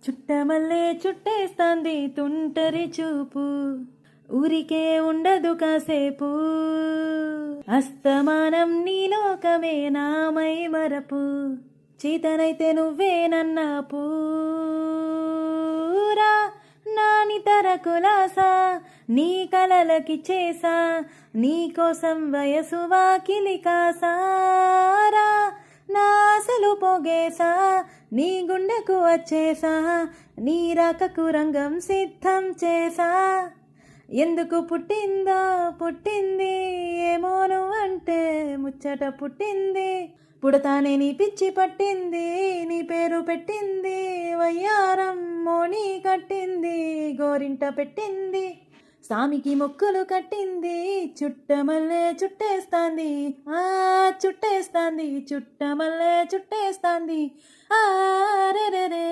చుట్టమల్లే చుట్టేస్తాంది తుంటరి చూపు, ఊరికే ఉండదు కాసేపు, అస్తమానం నీ లోకమే నామై మరపు, చీతనైతే నువ్వే నన్న పూరా నానితర కులాసా, నీ కలలకి చేసా, నీ కోసం వయసు వాకిలి కాసారా, నా అసలు పొగేసా, నీ గుండెకు వచ్చేసా, నీ రాకకు రంగం సిద్ధం చేసా. ఎందుకు పుట్టిందో పుట్టింది, ఏమో నువ్వంటే ముచ్చట పుట్టింది, పుడతానే నీ పిచ్చి పట్టింది, నీ పేరు పెట్టింది వయ్యారం, మోని కట్టింది గోరింట పెట్టింది, స్వామికి మొక్కులు కట్టింది, చుట్టమల్లే చుట్టేస్తాంది ఆ చుట్టేస్తాంది, చుట్టమల్లే చుట్టేస్తాంది ఆ రే రే రే